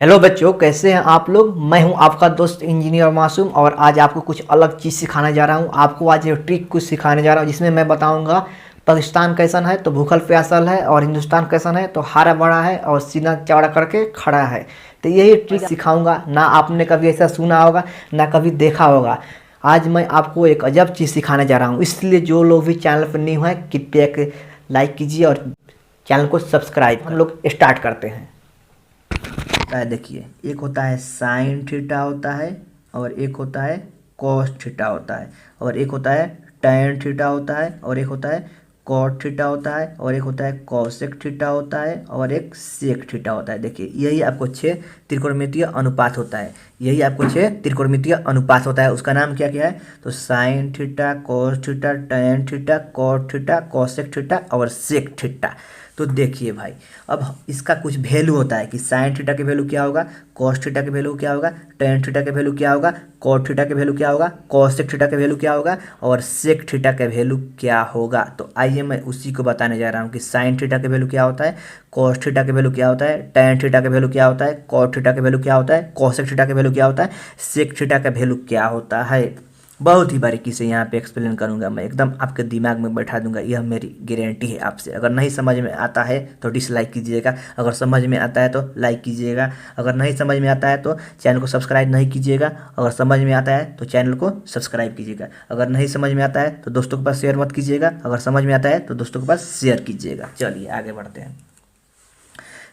Hello बच्चों, कैसे हैं आप लोग। मैं हूं आपका दोस्त इंजीनियर मासूम और आज आपको कुछ अलग चीज़ सिखाने जा रहा हूं। आपको आज ये ट्रिक कुछ सिखाने जा रहा हूं जिसमें मैं बताऊंगा पाकिस्तान कैसन है तो भूखल प्यासल है और हिंदुस्तान कैसन है तो हारा बड़ा है और सीना चौड़ा करके खड़ा है। तो यही ट्रिक सिखाऊंगा। ना आपने कभी ऐसा सुना होगा ना कभी देखा होगा। आज मैं आपको एक अजब चीज़ सिखाने जा रहा हूँ, इसलिए जो लोग भी चैनल पर न्यू हैं कृपया एक लाइक कीजिए और चैनल को सब्सक्राइब। हम लोग स्टार्ट करते हैं। देखिए, एक होता है साइन थीटा होता है और एक होता है कॉस थीटा होता है और एक होता है टैन थीटा होता है और एक होता है कॉट थीटा होता है और एक होता है कॉसेक थीटा होता है और एक सेक थीटा होता है। देखिए, यही आपको 6 त्रिकोणमितीय अनुपात होता है। यही आपको 6 त्रिकोणमितीय अनुपात होता है। उसका नाम क्या क्या है तो sine theta, cos theta, tan theta, cot theta, cosec theta और सेक थीटा। तो देखिए भाई, अब इसका कुछ वैल्यू होता है कि साइन थीटा के वैल्यू क्या होगा, कॉस थीटा के वैल्यू क्या होगा, टेन थीटा के वैल्यू क्या होगा, कॉट थीटा के वैल्यू क्या होगा, कॉसेक थीटा के वैल्यू क्या होगा और सेक थीटा के वैल्यू क्या होगा। तो आइए मैं उसी को बताने जा रहा हूँ कि साइन थीटा के वैल्यू क्या होता है, कॉस थीटा के वैल्यू क्या होता है, टेन थीटा के वैल्यू क्या होता है, कॉट थीटा के वैल्यू क्या होता है, कॉसेक थीटा के वैल्यू क्या होता है, सेक थीटा का वैल्यू क्या होता है। बहुत ही बारीकी से यहाँ पे एक्सप्लेन करूँगा मैं, एकदम आपके दिमाग में बैठा दूंगा। यह मेरी गारंटी है आपसे। अगर नहीं समझ में आता है तो डिसलाइक कीजिएगा, अगर समझ में आता है तो लाइक कीजिएगा। अगर नहीं समझ में आता है तो चैनल को सब्सक्राइब नहीं कीजिएगा, अगर समझ में आता है तो चैनल को सब्सक्राइब कीजिएगा। अगर नहीं समझ में आता है तो दोस्तों के पास शेयर मत कीजिएगा, अगर समझ में आता है तो दोस्तों के पास शेयर कीजिएगा। चलिए आगे बढ़ते हैं।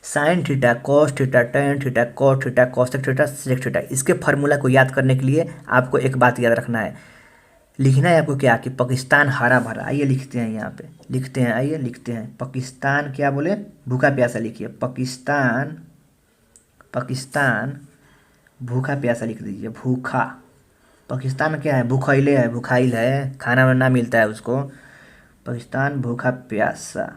Sine theta, cos theta, tan theta, cot theta, cosec theta, sec theta, इसके फार्मूला को याद करने के लिए आपको एक बात याद रखना है। लिखना है आपको क्या कि पाकिस्तान हरा भरा। आइए लिखते हैं, यहाँ पे लिखते हैं, आइए लिखते हैं। पाकिस्तान क्या बोले, भूखा प्यासा लिखिए। पाकिस्तान, पाकिस्तान भूखा प्यासा लिख दीजिए। भूखा, पाकिस्तान क्या है, भूखैले है, भूखाइल है, खाना वाना मिलता है उसको। पाकिस्तान भूखा प्यासा,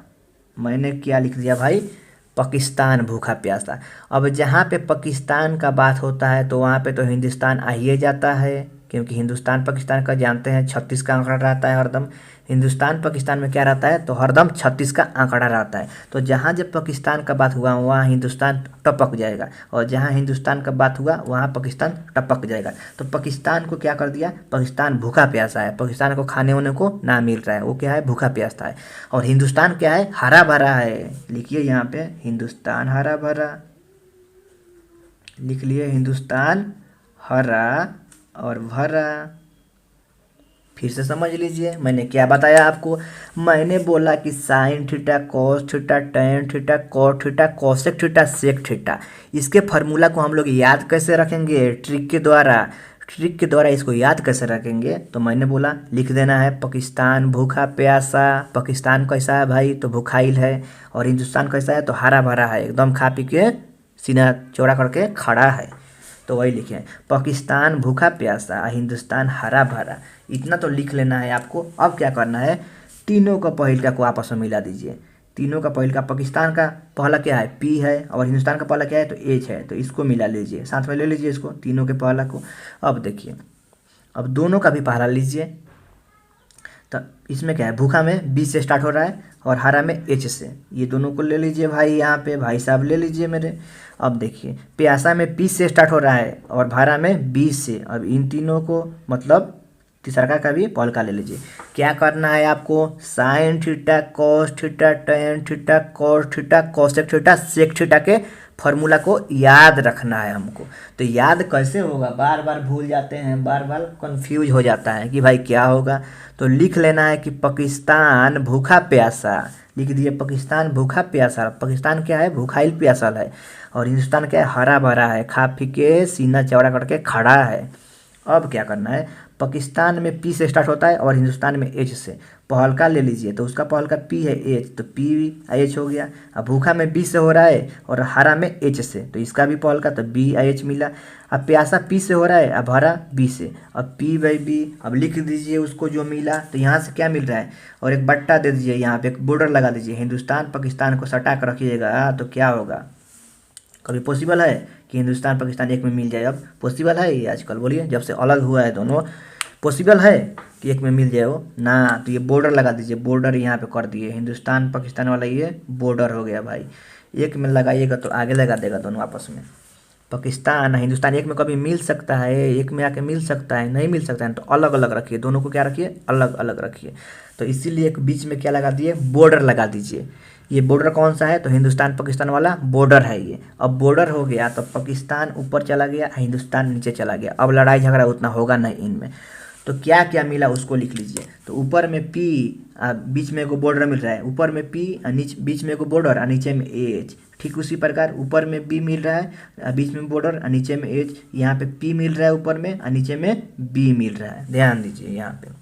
मैंने क्या लिख दिया भाई, पाकिस्तान भूखा प्यासा। अब जहाँ पे पाकिस्तान का बात होता है तो वहाँ पे तो हिंदुस्तान आ ही जाता है, क्योंकि हिंदुस्तान पाकिस्तान का जानते हैं 36 का आंकड़ा रहता है हरदम। हिंदुस्तान पाकिस्तान में क्या रहता है तो हरदम 36 का आंकड़ा रहता है। तो जहाँ जब पाकिस्तान का बात हुआ वहाँ हिंदुस्तान टपक जाएगा और जहाँ हिंदुस्तान का बात हुआ वहाँ पाकिस्तान टपक जाएगा। तो पाकिस्तान को क्या कर दिया, पाकिस्तान भूखा प्यासा है, पाकिस्तान को खाने होने को ना मिल रहा है, वो क्या है, भूखा प्यासा है। और हिंदुस्तान क्या है, हरा भरा है। लिखिए यहाँ पे हिंदुस्तान हरा भरा, लिख लिए हिंदुस्तान हरा और भरा। फिर से समझ लीजिए मैंने क्या बताया आपको। मैंने बोला कि sine theta, cos theta, tan theta, cot theta, cosec theta, sec theta, इसके फार्मूला को हम लोग याद कैसे रखेंगे, ट्रिक के द्वारा। ट्रिक के द्वारा इसको याद कैसे रखेंगे तो मैंने बोला लिख देना है पाकिस्तान भूखा प्यासा। पाकिस्तान कैसा है भाई तो भूखाइल है, और हिंदुस्तान कैसा है तो हरा भरा है, एकदम खा पी के सीना चौड़ा करके खड़ा है। तो वही लिखे हैं, पाकिस्तान भूखा प्यासा, हिंदुस्तान हरा भरा। इतना तो लिख लेना है आपको। अब क्या करना है, तीनों का पहिलका को आपस में मिला दीजिए। तीनों का पहिलका, पाकिस्तान का पहला क्या है पी है और हिंदुस्तान का पहला क्या है तो एच है, तो इसको मिला लीजिए, साथ में ले लीजिए इसको, तीनों के पहला को। अब देखिए, अब दोनों का भी पहला लीजिए। तो इसमें क्या है, भूखा में बी से स्टार्ट हो रहा है और हरा में एच से, ये दोनों को ले लीजिए भाई, यहाँ पे भाई साहब ले लीजिए मेरे। अब देखिए, प्यासा में पी से स्टार्ट हो रहा है और भारा में बी से। अब इन तीनों को मतलब तीसरा का भी पॉल ले लीजिए। क्या करना है आपको, sine theta, cos theta, tan theta, cos theta, cosec theta, sec theta के फॉर्मूला को याद रखना है हमको। तो याद कैसे होगा, बार बार भूल जाते हैं, बार बार कंफ्यूज हो जाता है कि भाई क्या होगा। तो लिख लेना है कि पाकिस्तान भूखा प्यासा, लिख दिए पाकिस्तान भूखा प्यासा। पाकिस्तान क्या है, भूखाइल प्यासल है, और हिंदुस्तान क्या है, हरा भरा है, खा पी के सीना चौड़ा करके खड़ा है। अब क्या करना है, पाकिस्तान में पी से स्टार्ट होता है और हिंदुस्तान में एच से। पहलका ले लीजिए, तो उसका पहलका पी है एच, तो पी एच हो गया। अब भूखा में बी से हो रहा है और हरा में एच से, तो इसका भी पहलका तो बी एच मिला। अब प्यासा पी से हो रहा है, अब हरा बी से, अब पी बाई बी। अब लिख दीजिए उसको जो मिला, तो यहाँ से क्या मिल रहा है, और एक बट्टा दे दीजिए, यहाँ पे एक बॉर्डर लगा दीजिए, हिंदुस्तान पाकिस्तान को सटा कर रखिएगा। तो क्या होगा, कभी पॉसिबल है कि हिंदुस्तान पाकिस्तान एक में मिल जाए? अब पॉसिबल है ये आजकल, बोलिए, जब से अलग हुआ है दोनों, पॉसिबल है कि एक में मिल जाए वो ना। तो ये बॉर्डर लगा दीजिए, बॉर्डर यहाँ पे कर दिए, हिंदुस्तान पाकिस्तान वाला ये बॉर्डर हो गया भाई। एक में लगाइएगा तो आगे लगा देगा दोनों आपस में। पाकिस्तान हिंदुस्तान एक में कभी मिल सकता है, एक में आके मिल सकता है, नहीं मिल सकता है, तो अलग अलग रखिए, दोनों को क्या रखिए, अलग अलग रखिए। तो इसीलिए एक बीच में क्या लगा दिए, बॉर्डर लगा दीजिए। ये बॉर्डर कौन सा है, तो हिंदुस्तान पाकिस्तान वाला बॉर्डर है ये। अब बॉर्डर हो गया तो पाकिस्तान ऊपर चला गया, हिंदुस्तान नीचे चला गया। अब लड़ाई झगड़ा उतना होगा नहीं इनमें। तो क्या क्या मिला उसको लिख लीजिए। तो ऊपर में पी, बीच में एगो बॉर्डर मिल रहा है, ऊपर में पी, नीचे बीच में एगो बॉर्डर और नीचे में एच। ठीक उसी प्रकार ऊपर में बी मिल रहा है, बीच में बॉर्डर और नीचे में एच। यहाँ पे पी मिल रहा है ऊपर में और नीचे में बी मिल रहा है। ध्यान दीजिए यहाँ पे,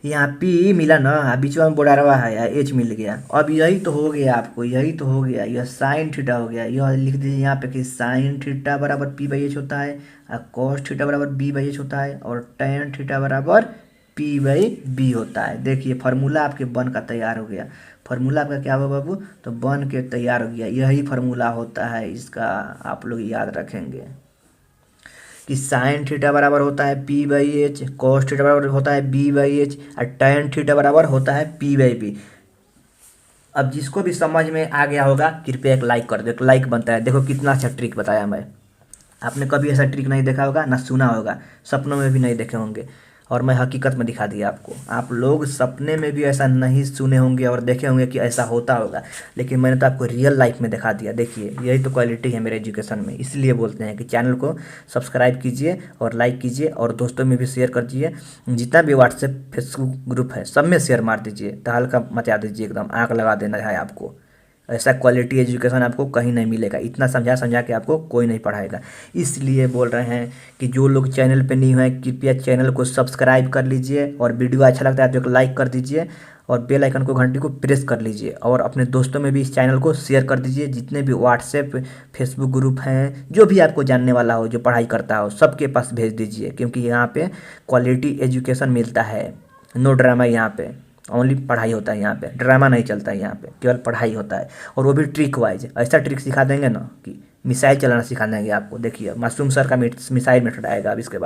यहाँ पी मिला ना, बीच में बॉर्डरवा है, एच मिल गया। अब यही तो हो गया आपको, यही तो हो गया, यह साइन थीटा हो गया। यह लिख दीजिए यहाँ पे कि साइन थीटा बराबर पी बाई एच होता है, और कॉस थीटा बराबर बी बाई एच होता है, और टेन थीटा बराबर पी बाई बी होता है। देखिए फार्मूला आपके बन का तैयार हो गया। फार्मूला आपका क्या होगा बाबू, तो बन के तैयार हो गया। यही फार्मूला होता है इसका, आप लोग याद रखेंगे कि साइन थीटा बराबर होता है P by H, cos theta बराबर होता है बी बाई एच, और टेन थीटा बराबर होता है पी बाई बी। अब जिसको भी समझ में आ गया होगा कृपया एक लाइक कर दो, एक लाइक बनता है। देखो कितना अच्छा ट्रिक बताया मैं, आपने कभी ऐसा ट्रिक नहीं देखा होगा, ना सुना होगा, सपनों में भी नहीं देखे होंगे, और मैं हकीकत में दिखा दिया आपको। आप लोग सपने में भी ऐसा नहीं सुने होंगे और देखे होंगे कि ऐसा होता होगा, लेकिन मैंने तो आपको रियल लाइफ में दिखा दिया। देखिए यही तो क्वालिटी है मेरे एजुकेशन में। इसलिए बोलते हैं कि चैनल को सब्सक्राइब कीजिए और लाइक कीजिए, और दोस्तों में भी शेयर कर दीजिए। जितना भी व्हाट्सएप फेसबुक ग्रुप है सब में शेयर मार दीजिए, तहलका मचा दीजिए, एकदम आग लगा देना है आपको। ऐसा क्वालिटी एजुकेशन आपको कहीं नहीं मिलेगा, इतना समझा समझा के आपको कोई नहीं पढ़ाएगा। इसलिए बोल रहे हैं कि जो लोग चैनल पे न्यू हैं कृपया चैनल को सब्सक्राइब कर लीजिए, और वीडियो अच्छा लगता है तो एक लाइक कर दीजिए, और बेल आइकन को घंटी को प्रेस कर लीजिए, और अपने दोस्तों में भी इस चैनल को शेयर कर दीजिए। जितने भी व्हाट्सएप फेसबुक ग्रुप हैं, जो भी आपको जानने वाला हो, जो पढ़ाई करता हो, सबके पास भेज दीजिए, क्योंकि यहाँ पे क्वालिटी एजुकेशन मिलता है। नो ड्रामा, यहाँ पे ओनली पढ़ाई होता है, यहाँ पे ड्रामा नहीं चलता है, यहाँ पे केवल पढ़ाई होता है, और वो भी ट्रिक वाइज। ऐसा ट्रिक सिखा देंगे ना कि मिसाइल चलाना सिखा देंगे आपको। देखिए मासूम सर का मिसाइल मेथड आएगा, अब इसके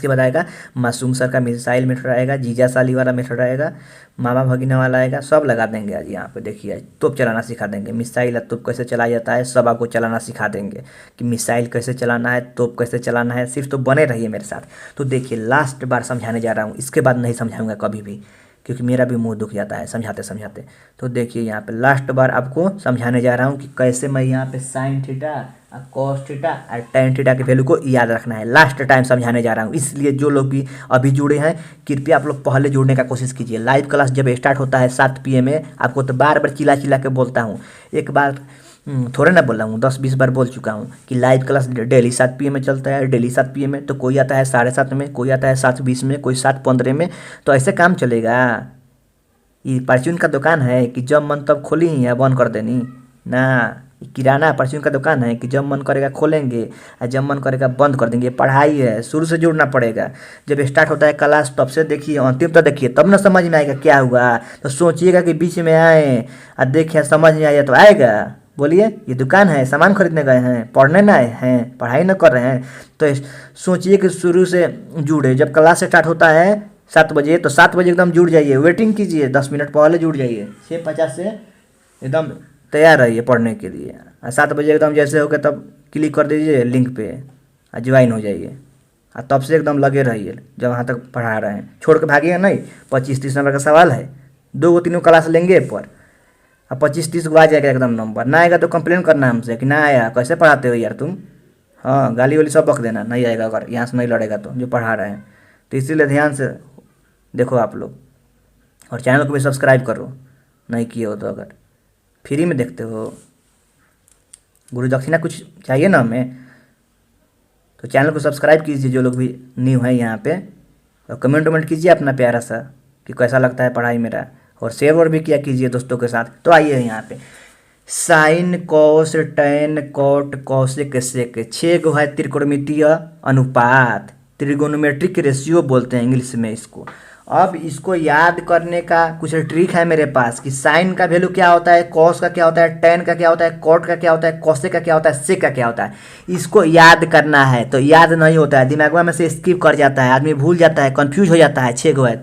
बाद आएगा मासूम सर का मिसाइल मेथड आएगा, जीजा साली वाला मेथड आएगा, मामा भगीना वाला आएगा, सब लगा देंगे आज यहाँ पे। देखिए आज तोप चलाना सिखा देंगे, मिसाइल तोप कैसे चलाया जाता है सब आपको चलाना सिखा देंगे, कि मिसाइल कैसे चलाना है, तोप कैसे चलाना है। सिर्फ तो बने रहिए मेरे साथ। तो देखिए लास्ट बार समझाने जा रहा हूँ, इसके बाद नहीं समझाऊंगा कभी भी, क्योंकि मेरा भी मुंह दुख जाता है समझाते समझाते। तो देखिए यहाँ पे लास्ट बार आपको समझाने जा रहा हूँ कि कैसे मैं यहाँ पे साइन थीटा और कॉस थीटा और टेन थीटा के वैल्यू को याद रखना है। लास्ट टाइम समझाने जा रहा हूँ, इसलिए जो लोग भी अभी जुड़े हैं कृपया आप लोग पहले जुड़ने का कोशिश कीजिए। लाइव क्लास जब स्टार्ट होता है 7 PM में, आपको तो बार बार चिल्ला चिल्ला के बोलता हूँ, एक बार थोड़े ना बोल रहा हूँ, 10-20 बार बोल चुका हूँ कि लाइव क्लास डेली 7 PM में चलता है, डेली 7 PM में। तो कोई आता है 7:30 में, कोई आता है 7:20 में, कोई 7:15 में। तो ऐसे काम चलेगा? ये परचून का दुकान है कि जब मन तब खोली या बंद कर देनी ना। किराना परचून का दुकान है कि जब मन करेगा खोलेंगे और जब मन करेगा बंद कर देंगे। पढ़ाई है, शुरू से जुड़ना पड़ेगा। जब स्टार्ट होता है क्लास तब से देखिए, अंतिम तक देखिए, तब ना समझ में आएगा क्या हुआ। तो सोचिएगा कि बीच में आए और देखें समझ में आया तो आएगा। बोलिए, ये दुकान है, सामान खरीदने गए हैं, पढ़ने ना आए हैं, पढ़ाई ना कर रहे हैं। तो सोचिए कि शुरू से जुड़े। जब क्लास स्टार्ट होता है 7 बजे, तो 7 बजे एकदम जुड़ जाइए, वेटिंग कीजिए, 10 मिनट पहले जुड़ जाइए, 6:50 से एकदम तैयार रहिए पढ़ने के लिए। 7 बजे एकदम जैसे हो के तब क्लिक कर दीजिए लिंक पे और ज्वाइन हो जाइए, और तब से एकदम लगे रहिए जब वहाँ तक पढ़ा रहे हैं। छोड़ के भागिए नहीं। 25-30 नंबर का सवाल है, 2-3 क्लास लेंगे पर, अब 25-30 को आ जाएगा एकदम नंबर। ना आएगा तो कंप्लेन करना हमसे कि ना आया, कैसे पढ़ाते हो यार तुम। हाँ, गाली वाली सब बक देना, नहीं आएगा अगर यहाँ से नहीं लड़ेगा तो, जो पढ़ा रहे हैं। तो इसीलिए ध्यान से देखो आप लोग, और चैनल को भी सब्सक्राइब करो, नहीं किए हो तो। अगर फ्री में देखते हो, गुरु दक्षिणा कुछ चाहिए ना हमें, तो चैनल को सब्सक्राइब कीजिए जो लोग भी न्यू हैं यहाँ पे, और कमेंट कीजिए अपना प्यारा सा कि कैसा लगता है पढ़ाई मेरा, और शेयर भी किया कीजिए दोस्तों के साथ। तो आइए यहाँ पे, sine cos tan cot cosec sec, 6 गो है त्रिकोणमितीय अनुपात, ट्रिगोनोमेट्रिक रेशियो बोलते हैं इंग्लिश में इसको। अब इसको याद करने का कुछ ट्रिक है मेरे पास कि साइन का वैल्यू क्या होता है, कॉस का क्या होता है, टेन का क्या होता है, कॉट का क्या होता है, कॉसेक का क्या होता है, सेक का क्या होता है। इसको याद करना है। तो याद नहीं होता है, दिमाग में से स्किप कर जाता है, आदमी भूल जाता है, कंफ्यूज हो जाता है। 6 गो है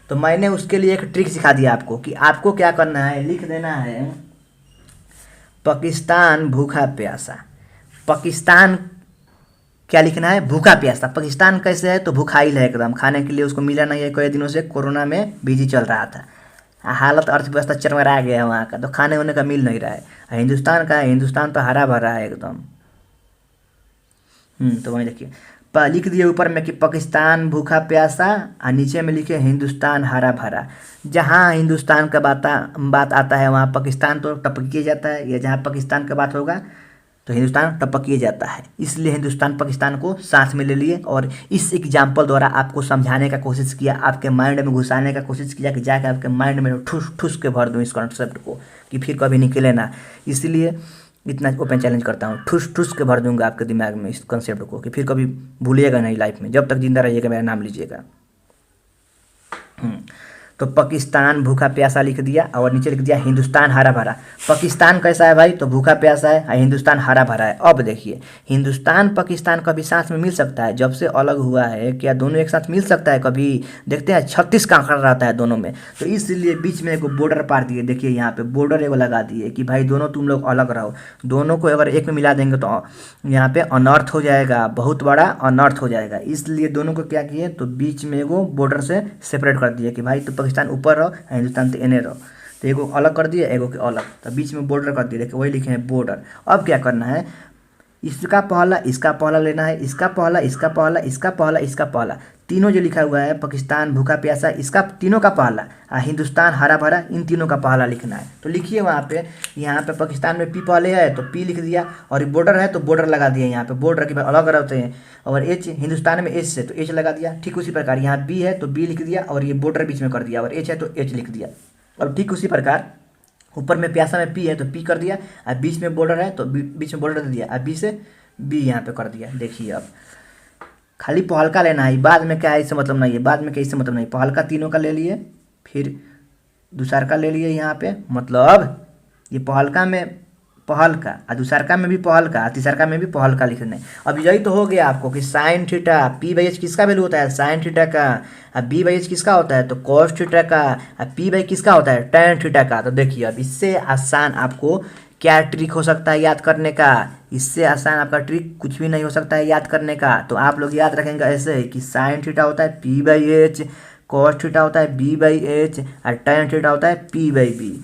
तो मैंने उसके लिए एक ट्रिक सिखा दिया आपको कि आपको क्या करना है, लिख देना है पाकिस्तान भूखा प्यासा। पाकिस्तान क्या लिखना है, भूखा प्यासा। पाकिस्तान कैसे है, तो भूखाइल है एकदम, खाने के लिए उसको मिला नहीं है कई दिनों से, कोरोना में बिजी चल रहा था, हालत अर्थव्यवस्था चरमरा गया है वहाँ का, तो खाने होने का मिल नहीं रहा है। हिंदुस्तान का है, हिंदुस्तान तो हरा भरा है एकदम। तो वहीं देखिए लिख दिए ऊपर में कि पाकिस्तान भूखा प्यासा, और नीचे में लिखे हिंदुस्तान हरा भरा। जहाँ हिंदुस्तान का बात आता है वहाँ पाकिस्तान तो टपकिए जाता है, या जहाँ पाकिस्तान का बात होगा तो हिंदुस्तान टपकिए जाता है। इसलिए हिंदुस्तान पाकिस्तान को साथ में ले लिए, और इस एग्जाम्पल द्वारा आपको समझाने का कोशिश किया, आपके माइंड में घुसाने का कोशिश किया कि जाके आपके माइंड में ठुस ठुस के भर दूँ इस कॉन्सेप्ट को, कि फिर कभी निकले ना। इसलिए इतना ओपन चैलेंज करता हूँ, ठुस ठुस के भर दूंगा आपके दिमाग में इस कॉन्सेप्ट को, कि फिर कभी भूलिएगा नहीं लाइफ में, जब तक जिंदा रहिएगा मेरा नाम लीजिएगा। तो पाकिस्तान भूखा प्यासा लिख दिया, और नीचे लिख दिया हिंदुस्तान हरा भरा। पाकिस्तान कैसा है भाई, तो भूखा प्यासा है, और हिंदुस्तान हरा भरा है। अब देखिए हिंदुस्तान पाकिस्तान कभी साथ में मिल सकता है, जब से अलग हुआ है क्या दोनों एक साथ मिल सकता है कभी? देखते हैं 36 का आंकड़ा रहता है दोनों में, तो इसलिए बीच में एक बॉर्डर पार दिए। देखिए यहाँ पे बॉर्डर एगो लगा दिए कि भाई दोनों तुम लोग अलग रहो। दोनों को अगर एक में मिला देंगे तो यहाँ पे अनर्थ हो जाएगा, बहुत बड़ा अनर्थ हो जाएगा। इसलिए दोनों को क्या किए, तो बीच में एगो बॉर्डर से सेपरेट कर दिए कि भाई तो पाकिस्तान ऊपर रहो, हिंदुस्तान तो एने रहो। तो एगो अलग कर दिए, एगो के अलग, तो बीच में बॉर्डर कर दिए। देखिए वही लिखे हैं बॉर्डर। अब क्या करना है, इसका पहला इसका पहला लेना है, इसका पहला इसका पहला इसका पहला इसका पहला, तीनों जो लिखा हुआ है पाकिस्तान भूखा प्यासा, इसका तीनों का पहला, हिंदुस्तान हरा भरा, इन तीनों का पहला लिखना है। तो लिखिए वहाँ पे, यहाँ पे पाकिस्तान में पी पहले है तो पी लिख दिया, और बॉर्डर है तो बॉर्डर लगा दिया यहाँ पे, बॉर्डर के अलग रहते हैं। और एच हिंदुस्तान में एच से तो एच लगा दिया। ठीक उसी प्रकार यहाँ बी है तो बी लिख दिया, और ये बॉर्डर बीच में कर दिया, और एच है तो एच लिख दिया। और ठीक उसी प्रकार ऊपर में प्यासा में पी है तो पी कर दिया, और बीच में बॉर्डर है तो बीच में बॉर्डर दे दिया, और बी से बी यहाँ पे कर दिया। देखिए अब खाली पहलका लेना है, बाद में क्या है इससे मतलब नहीं है, बाद में क्या इससे मतलब नहीं। पहलका तीनों का ले लिए, फिर दूसर का ले लिए यहाँ पे, मतलब ये पहलका में पहलका, और दूसरका में भी पहलका, तीसरका में भी पहलका लिखने। अब यही तो हो गया आपको कि sine theta P by H किसका वैल्यू होता है, साइन थीटा का, अब बी बाई एच किसका होता है, तो कॉस थीटा का, और पी बाई किसका होता है, टैन थीटा का। तो देखिए अब इससे आसान आपको क्या ट्रिक हो सकता है याद करने का, इससे आसान आपका ट्रिक कुछ भी नहीं हो सकता है याद करने का। तो आप लोग याद रखेंगे ऐसे कि साइन थीटा होता है P by H, cos theta होता है बी बाई एच, और टैन थीटा होता है पी बाई बी।